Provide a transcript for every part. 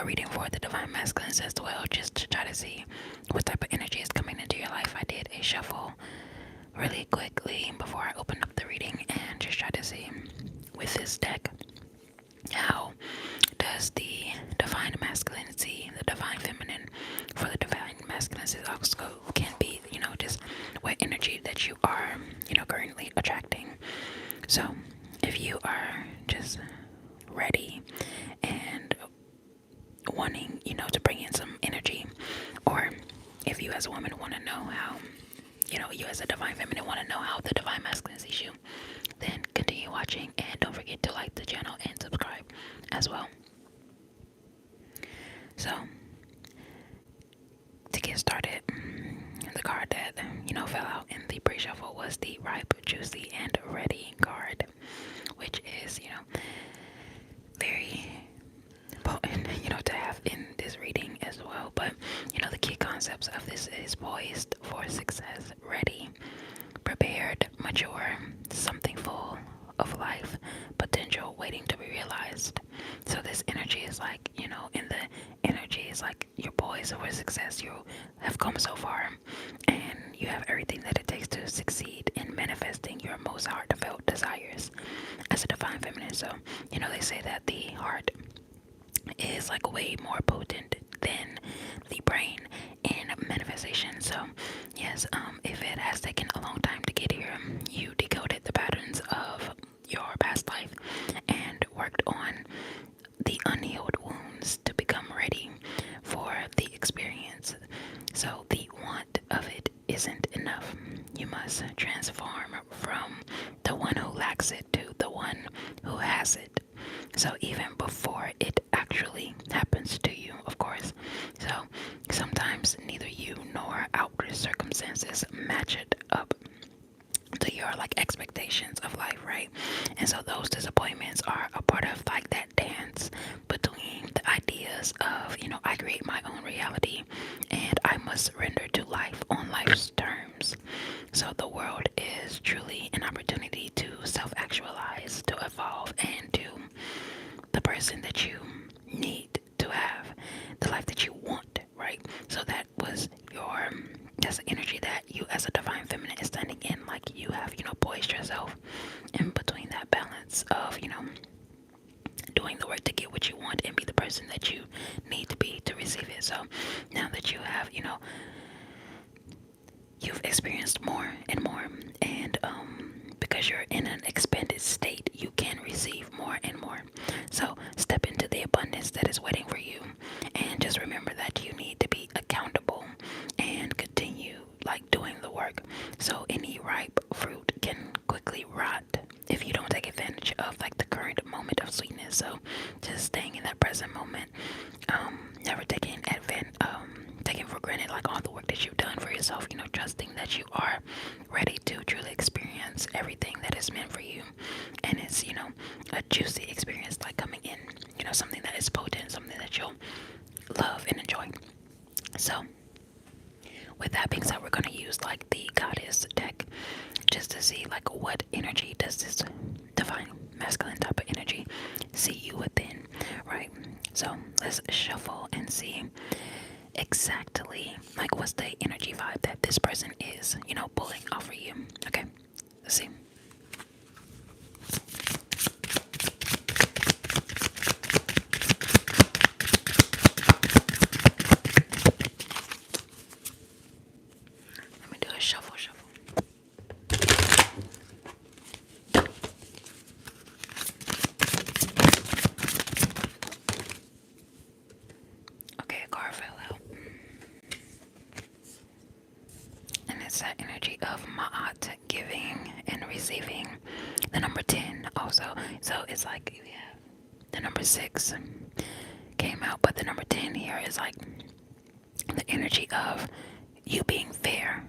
reading for the divine masculines as well, just to try to see what type of energy is coming into your life. I did a shuffle really quickly before I opened up the reading and just tried to see with this deck how does the divine masculinity, the divine feminine for the divine masculinity also can be, just what energy that you are, currently attracting. So if you are just ready and wanting, to bring in some energy, or if you as a woman want to know how, you as a divine feminine want to know how the divine masculine sees you, then continue watching and don't forget to like the channel and subscribe as well. So, to get started, the card that, fell out in the pre-shuffle was the ripe, juicy, and ready card, which is, very potent, to have in this reading as well. But, the key concepts of this is poised for success, ready, prepared, mature, something full of life, potential waiting to be realized. So this energy is like, in the energy is like you're poised for success. You have come so far and you have everything that it takes to succeed in manifesting your most heartfelt desires as a divine feminine. So, they say that the heart is like way more potent than the brain in manifestation. So yes, if it has taken a long time to get here, you decoded the patterns of your past life and worked on the unhealed wounds to become ready for the experience. So the want of it isn't enough. You must transform from the one who lacks it to the one who has it. So even before it actually happens to you, of course. So sometimes neither you nor outward circumstances match it up to your expectations of life, right? And so those disappointments are a part of that dance between the ideas of, I create my own reality and I must surrender to life on life's terms. So the world is truly an opportunity to self-actualize, to evolve, and to the person that you need to have, the life that you want, right? So that's the energy that you as a divine feminine is standing in. Like you have, poised yourself in between that balance of, doing the work to get what you want and be the person that you need to be to receive it. So now that you have, you've experienced more and more, and because you're in an expanded state, you can receive more and more. So step into the abundance that is waiting for you, and just remember that you need to be accountable and continue doing the work. So any ripe fruit can quickly rot if you don't take advantage of the current moment of sweetness. So just staying in that present moment, never taking for granted all the work that you've done for yourself, trusting that you are ready to truly experience everything that is meant for you. And it's, a juicy experience coming in, something that is potent, something that you'll love and enjoy. So with that being said, we're going to use the goddess deck just to see what energy does this divine masculine type of energy see you within, right? So let's shuffle and see exactly what's the energy vibe that this person is, pulling off for you. Okay, let's see. Let me do a shuffle. Okay, a card fell out. And it's that energy of Ma'at, giving and receiving. The number 10 also. So it's you have the number 6 came out, but the number 10 here is the energy of you being fair,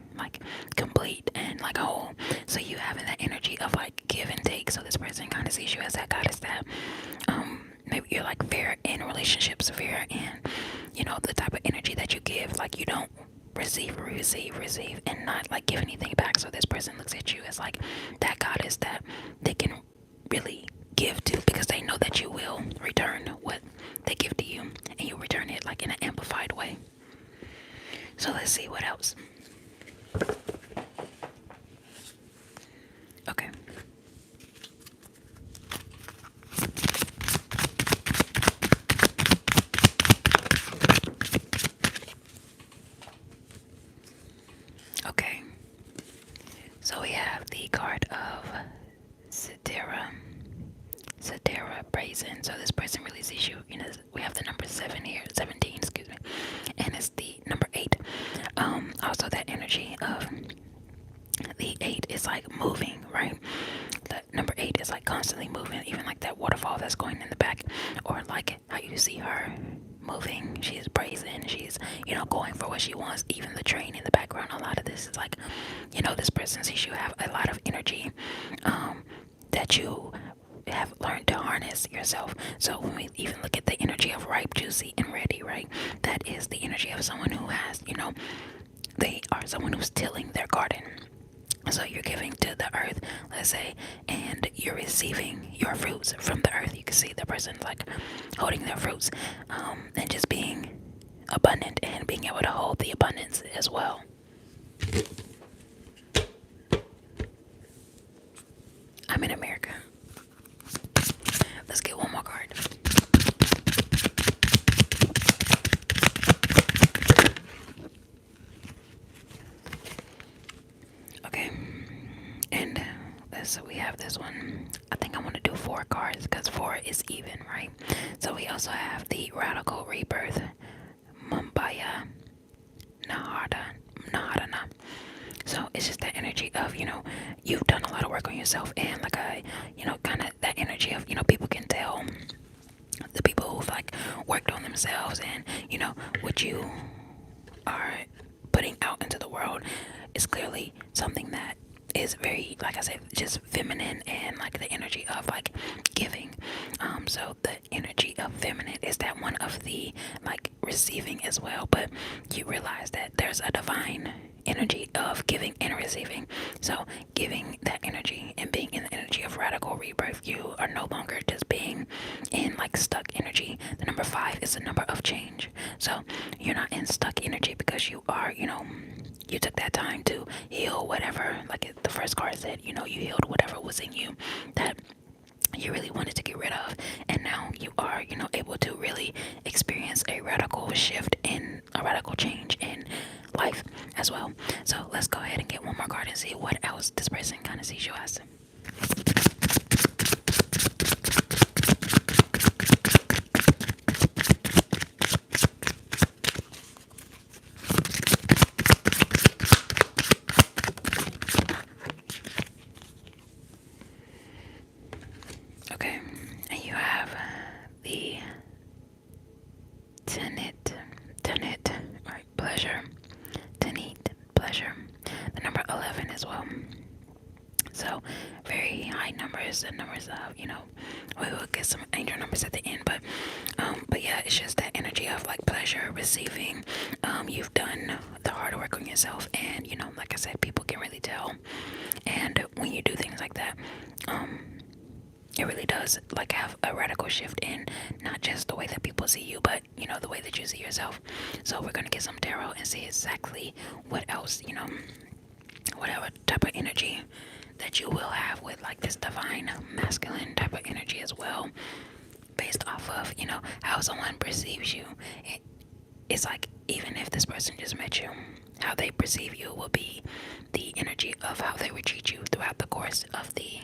complete and whole. So you having that energy of give and take. So this person kind of sees you as that goddess that maybe you're fair in relationships, fair in the type of energy that you give. You don't receive and not give anything back. So this person looks at you as that goddess that they can really give to, because they know that you will return what they give to you, and you return her moving. She's brazen. She's, going for what she wants. Even the train in the background, a lot of this is like, this person sees you have a lot of energy that you have learned to harness yourself. So when we even look at the energy of ripe, juicy, and ready, right? That is the energy of someone who has, they are someone who's tilling their garden. So you're giving to the earth, let's say, and you're receiving your fruits from the earth. You can see the person like holding their fruits, and just being abundant and being able to hold the abundance as well. I'm in America. Let's get one more card. Okay, and so we have this one. I think I want to do 4 cards because 4 is even, right? So we also have the Radical Rebirth, Mumbaya, Nahadana. So it's just that energy of, you've done a lot of work on yourself, and like kind of that energy of, people can tell the people who've like worked on themselves, and what you are putting out into the world is clearly something that is very, like I said, just feminine, and like the energy of like giving. So the energy of feminine is that one of the like receiving as well, but you realize that there's a divine energy of giving and receiving. So giving that energy and being in the energy of radical rebirth, you are no longer just being in like stuck energy. The number 5 is the number of change. So you're not in stuck energy because you are, you took that time to heal whatever, like the first card said, you healed whatever was in you that you really wanted to get rid of, and now you are, able to really experience a radical shift in a radical change in life as well. So let's go ahead and get one more card and see what else this person kind of sees you as. Okay, and you have the Tenet, right? Pleasure, Tenet, pleasure. The number 11 as well. So very high numbers, the numbers of, we will get some angel numbers at the end, but yeah, it's just that energy of like pleasure, receiving. You've done the hard work on yourself, and like I said, people can really tell. And when you do things like that, it really does like have a radical shift in not just the way that people see you, but the way that you see yourself. So we're gonna get some tarot and see exactly what else, whatever type of energy that you will have with like this divine masculine type of energy as well, based off of how someone perceives you. It's like, even if this person just met you, how they perceive you will be the energy of how they would treat you throughout the course of the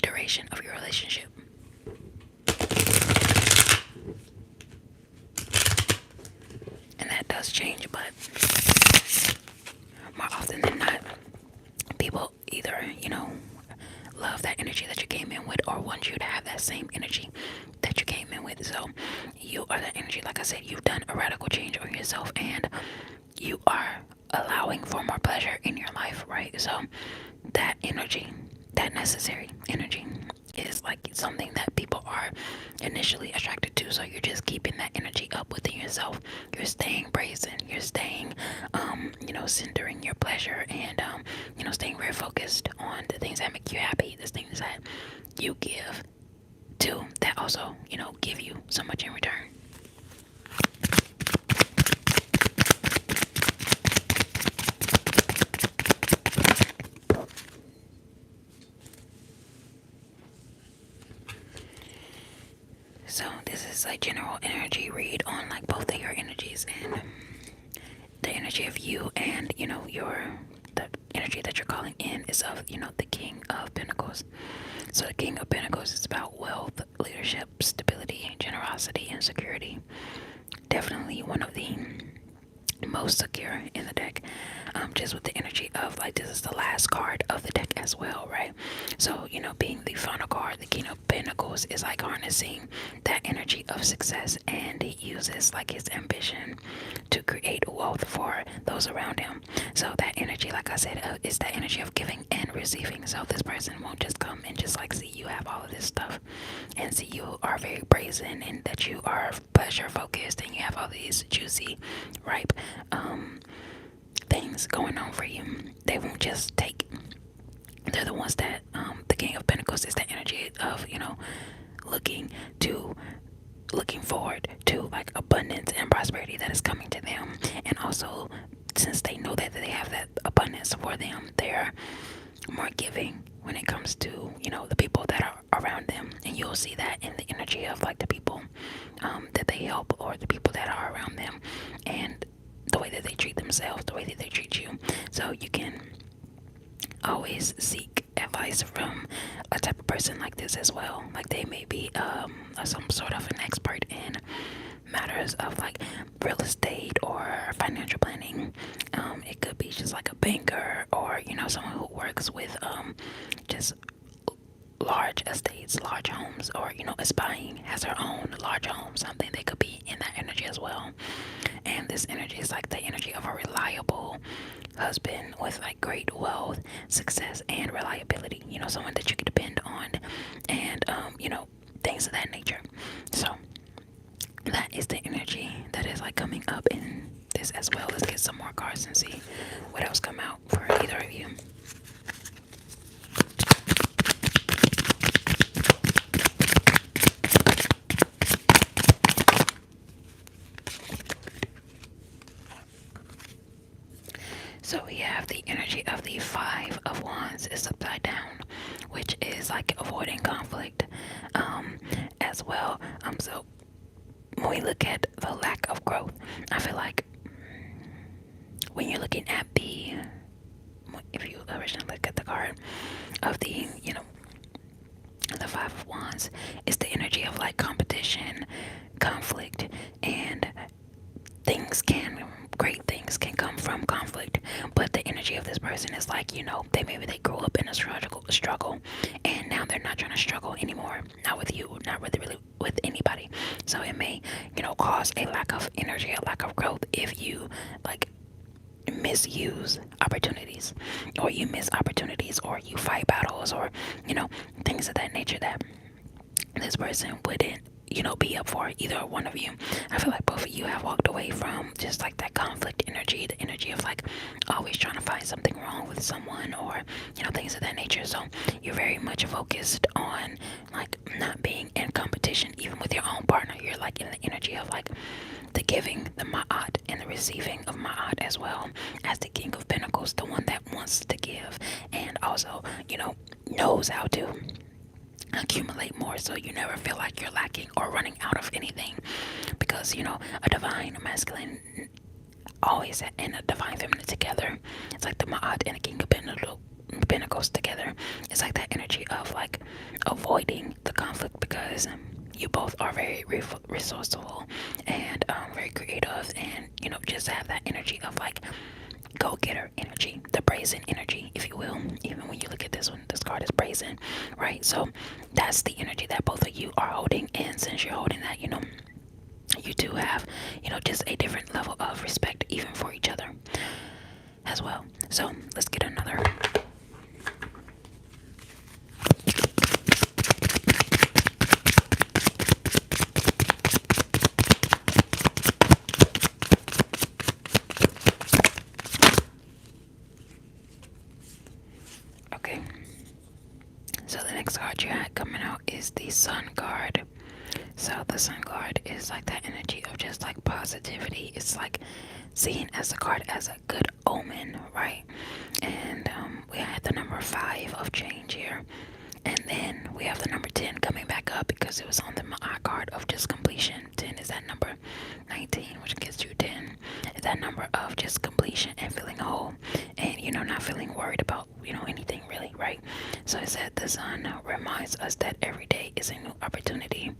duration of your relationship. And that does change, but more often than not, people either love that energy that you came in with, or want you to have that same energy that you came in with. So you are that energy. Like I said, you've done a radical change on yourself, and you are allowing for more pleasure in your life, right? So that energy, that necessary energy, is like something that people are initially attracted to. So you're just keeping that energy up within yourself. You're staying brazen. You're staying, centering your pleasure, and staying very focused on the things that make you happy, the things that you give to, that also, give you so much in return. So this is a general energy read on like both of your energies, and the energy of you, and the energy that you're calling in is of the King of Pentacles. So the King of Pentacles is about wealth, leadership, stability, generosity, and security. Definitely one of the most secure in the deck. just with the energy of like this is the last card of the deck as well, right? So, being the final card, the King of Pentacles is like harnessing that energy of success, and he uses like his ambition to create wealth for those around him. So that energy, like I said, is that energy of giving and receiving. So this person won't just come and just like see you have all of this stuff and see you are very brazen and that you are pleasure focused and you have all these juicy, ripe things going on for you. They won't just take. They're the ones that the King of Pentacles is the energy of looking to looking forward to like abundance and prosperity that is coming to them. And also, since they know that they have that abundance for them, they're more giving when it comes to the people that are around them. And you'll see that in the energy of like the people that they help, or the people that are around them, and the way that they treat themselves, the way that they treat you. So you can always seek advice from a type of person like this as well. Like they may be some sort of an expert in matters of like real estate or financial planning. It could be just like a banker, or someone who works with just large estates, large homes, or is buying, has her own large home, something. They could be in that energy as well. And this energy is like the energy of a reliable husband with like great wealth, success, and reliability. Someone that you can depend on, and things of that nature. So that is the energy that is like coming up in this as well. Let's get some more cards and see what else come out for either of you. So we have the energy of the Five of Wands is upside down, which is like avoiding conflict as well. So when we look at the lack of growth, I feel like when you're looking at if you originally look at the card of the Five of Wands, it's the energy of like competition, conflict, and great things can come from conflict. But the energy of this person is like, they grew up in a struggle, and now they're not trying to struggle anymore. Not with you, not really with anybody. So it may, cause a lack of energy, a lack of growth if you like misuse opportunities, or you miss opportunities, or you fight battles, or things of that nature that this person wouldn't be up for either one of you. I feel like both of you have walked away from just like that conflict energy, the energy of like always trying to find something wrong with someone, or things of that nature. So you're very much focused on like not being in competition even with your own partner. You're like in the energy of like the giving, the ma'at, and the receiving of ma'at, as well as the King of Pentacles, the one that wants to give and also knows how to accumulate more, so you never feel like you're lacking or running out of anything, because a divine masculine always and a divine feminine together, it's like the Ma'at and the King of Pentacles together. It's like that energy of like avoiding the conflict, because you both are very resourceful and very creative, and just have that energy of like go-getter energy, the brazen energy, if you will. Even when you look at this one, this card is brazen, right? So that's the energy that both of you are holding. And since you're holding that, you do have just a different level of respect even for each other as well. So let's get another. Okay, so the next card you had coming out is the Sun card. So the Sun card is like that energy of just like positivity. It's like seen as a card as a good omen, right? And we had the number 5 of change here. And then we have the number 10 coming back up because it was on the Ma'a card of just completion. 10 is that number. 19, which gets you 10, is that number of just completion and feeling whole. And, not feeling worried about, anything really, right? So it said the Sun reminds us that every day is a new opportunity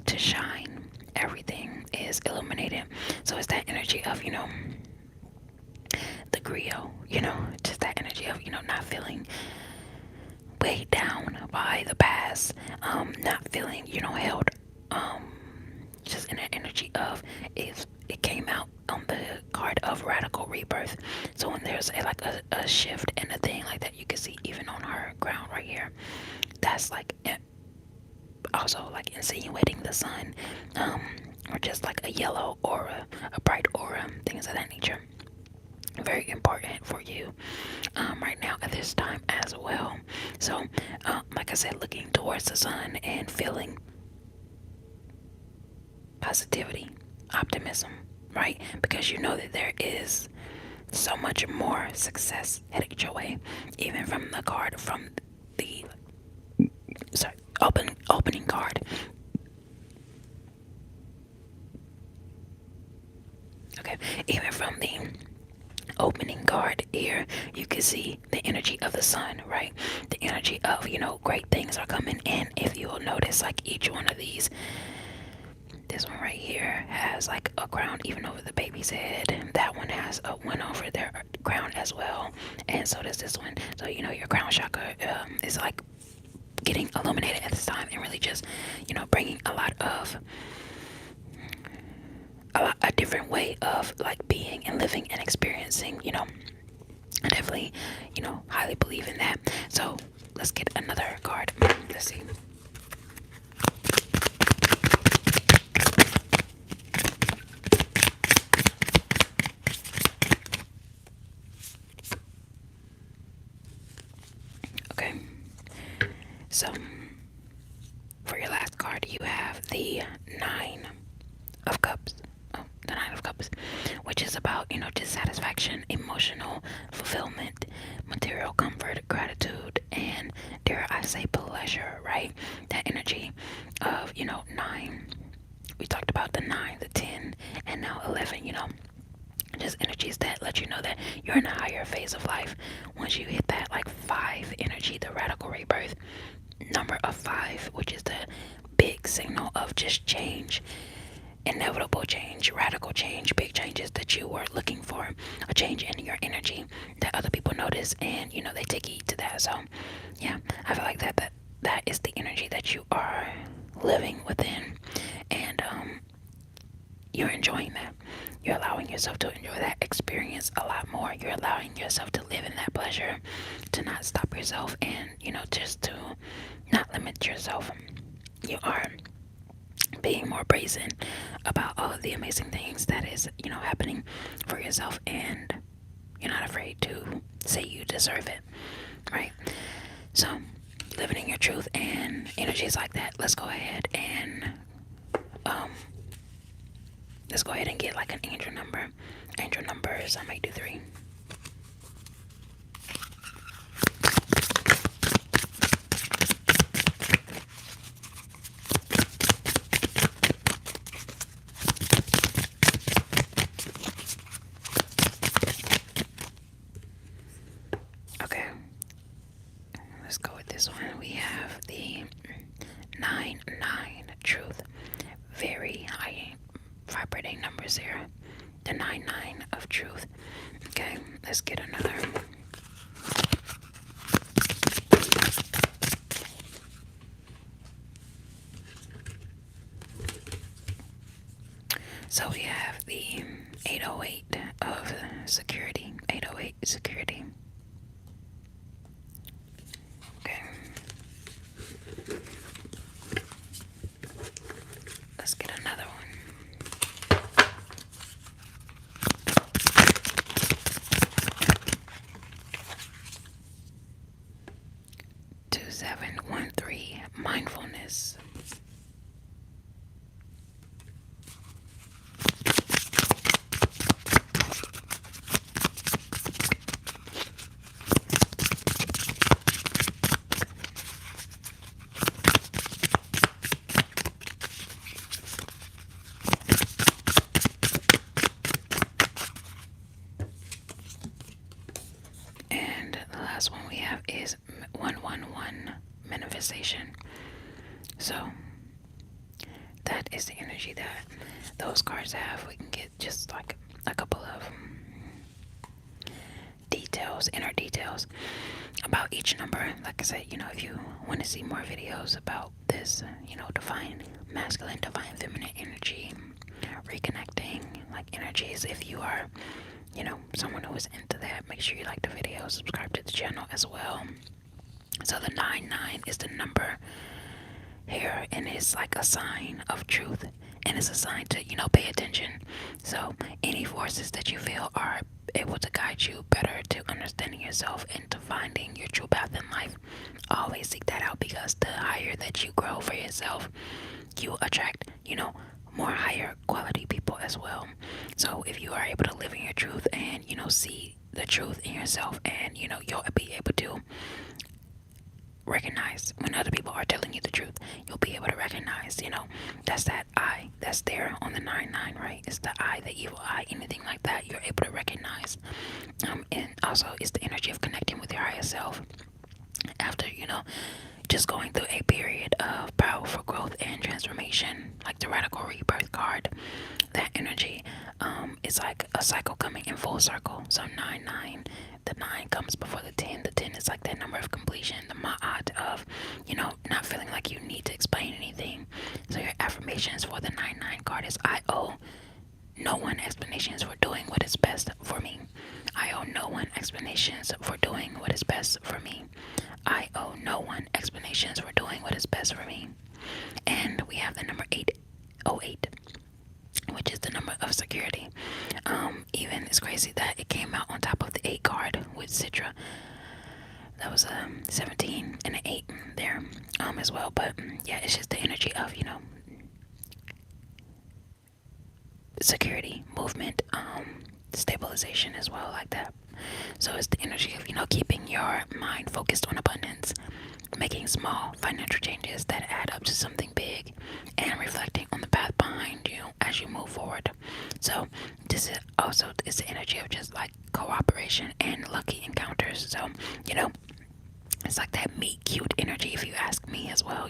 to shine. Everything is illuminated. So it's that energy of, the Griot, just that energy of, not feeling weighed down by the past, not feeling, held, um, just in that energy of it came out on the card of radical rebirth. So when there's a shift in a thing like that, you can see even on her crown right here, that's like also like insinuating the sun, or just like a yellow aura, a bright aura, things of that nature. Very important for you right now at this time as well. So, like I said, looking towards the sun and feeling positivity, optimism, right? Because you know that there is so much more success headed your way, even from the card from the opening card. Okay, even from the opening card here, you can see the energy of the sun, right? The energy of, great things are coming in. If you'll notice, like each one of these, this one right here has like a crown even over the baby's head. That one has a one over their crown as well, and so does this one. So your crown chakra is like getting illuminated at this time, and really just bringing a different way of like being and living and experiencing. I definitely highly believe in that. So let's get another card. Let's see. Okay, so for your last card, you have the Nine of Cups. Oh, the Nine of Cups, which is about, dissatisfaction, emotional fulfillment, material comfort, gratitude, and dare I say pleasure, right? That energy of, nine. We talked about the nine, the 10, and now 11, just energies that let you know that you're in a higher phase of life. Once you hit that like five energy, the radical rebirth number of five, which is the big signal of just change, inevitable change, radical change, big changes that you were looking for, a change in your energy that other people notice, and they take heed to that. So yeah, I feel like that is the energy that you are living within, and you're enjoying that. You're allowing yourself to enjoy that experience a lot more. You're allowing yourself to live in that pleasure, to not stop yourself, and just to not limit yourself. You are being more brazen about all of the amazing things that is happening for yourself, and you're not afraid to say you deserve it, right? So living in your truth and energies like that, let's go ahead and get like an angel number. Angel numbers, I might do 3. Okay, let's go with this one. We have the 9, truth. Very high vibrating numbers here. The 9 of truth. Okay, let's get another. So we have the 808 of security. 808 security. Okay. Let's get another one. 2713 mindfulness. And the last one we have is 111 manifestation. So that is the energy that those cards have. We can get just like a couple of inner details about each number. Like I said, if you want to see more videos about this, divine masculine, divine feminine energy, reconnecting like energies, if you are, someone who is into that, make sure you like the video, subscribe to the channel as well. So the 99 is the number here, and it's like a sign of truth, and it's a sign to pay attention. So any forces that you feel are able to guide you better to understanding yourself and to finding your true path in life, always seek that out, because the higher that you grow for yourself, you attract more higher quality people as well. So if you are able to live in your truth and see the truth in yourself, and you'll be able to recognize when other people are telling you the truth. You'll be able to recognize, that's that eye that's there on the 99, right? It's the eye, the evil eye, anything like that, you're able to recognize. And also, it's the energy of connecting with your higher self after, just going through a period of powerful growth and transformation, like the radical rebirth card. That energy is like a cycle coming in full circle. So 9-9, the 9 comes before the 10. The 10 is like that number of completion, the ma'at of not feeling like you need to explain anything. So your affirmations for the 9-9 card is: I owe no one explanations for doing what is best for me. I owe no one explanations for doing what is best for me. I owe no one explanations for doing what is best for me. And we have the number 808, which is the number of security. Even it's crazy that it came out on top of the 8 card with Citra. That was a 17 and an 8 there as well. But yeah, it's just the energy of security, movement, stabilization as well, like that. So it's the energy of keeping your mind focused on abundance, making small financial changes that add up to something big, and reflecting on the path behind you as you move forward. So this is also it's the energy of just like cooperation and lucky encounters. So it's like that meet cute energy, if you ask me as well.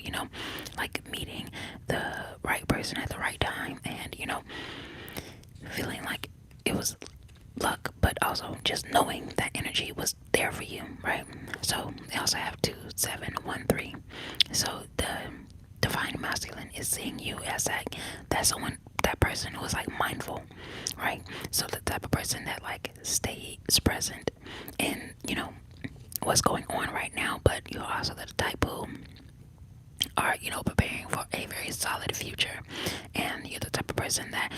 Like meeting the right person at the right time, and feeling like it was luck, but also just knowing that energy was there for you, right? So they also have 2713. So the divine masculine is seeing you as that person who is like mindful, right? So the type of person that like stays present in what's going on right now, but you're also the type who are preparing for a very solid future, and you're the type of person that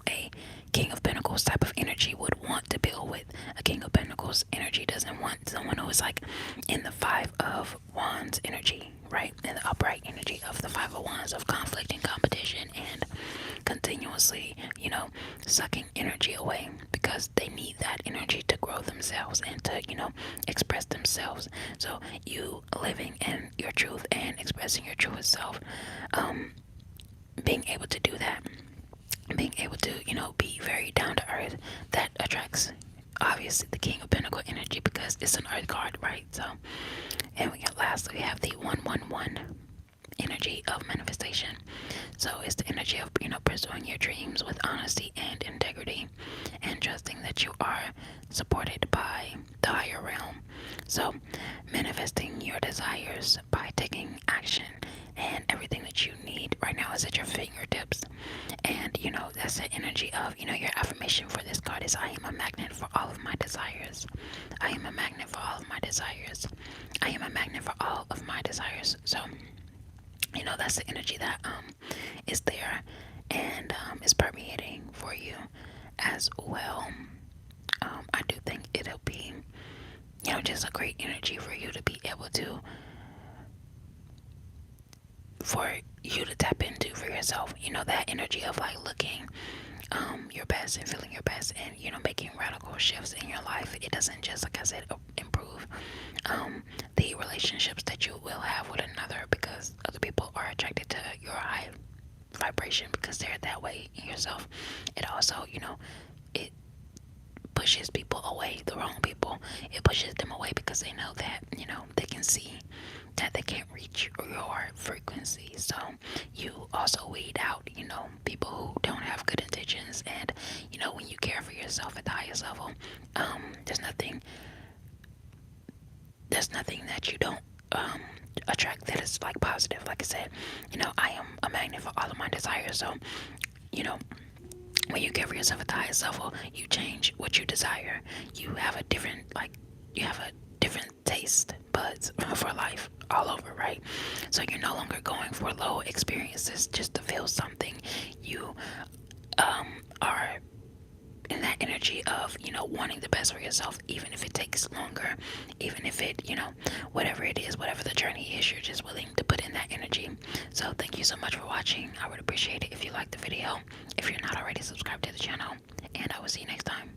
a King of Pentacles type of energy would want to build with. A King of Pentacles energy doesn't want someone who is like in the Five of Wands energy, right? In the upright energy of the Five of Wands of conflict and competition, and continuously sucking energy away, because they need that energy to grow themselves and to express themselves. So you living in your truth and expressing your truest self, being able to do that, being able to be very down to earth, that attracts obviously the King of Pentacle energy, because it's an earth card, right? So, and lastly we have the 111 energy of manifestation. So it's the energy of pursuing your dreams with honesty and integrity, and trusting that you are supported by the higher realm. So manifesting your desires by taking action, and everything that you need right now is at your fingertips. And that's the energy of your affirmation for this card is: I am a magnet for all of my desires. I am a magnet for all of my desires. I am a magnet for all of my desires. So that's the energy that is there, and is permeating for you as well. I do think it'll be just a great energy for you to be able to tap into for yourself. That energy of like looking your best and feeling your best, and making radical shifts in your life. It doesn't just, like I said, improve the relationships that you will have with another, because other people are attracted to your high vibration because they're that way in yourself. It also it pushes people away, the wrong people. It pushes them away because they know that they can see that they can't reach your frequency. So you also weed out people who don't have good intentions. And when you care for yourself at the highest level, there's nothing there's nothing that you don't attract that is like positive. Like I said, I am a magnet for all of my desires. So, you know, when you give yourself at the highest level, you change what you desire. You have a different taste buds for life all over, right? So you're no longer going for low experiences just to feel something. You are in that energy of wanting the best for yourself, even if it takes longer, even if it whatever it is, whatever the journey is, you're just willing to put in that energy. So thank you so much for watching. I would appreciate it if you liked the video. If you're not already, subscribe to the channel, and I will see you next time.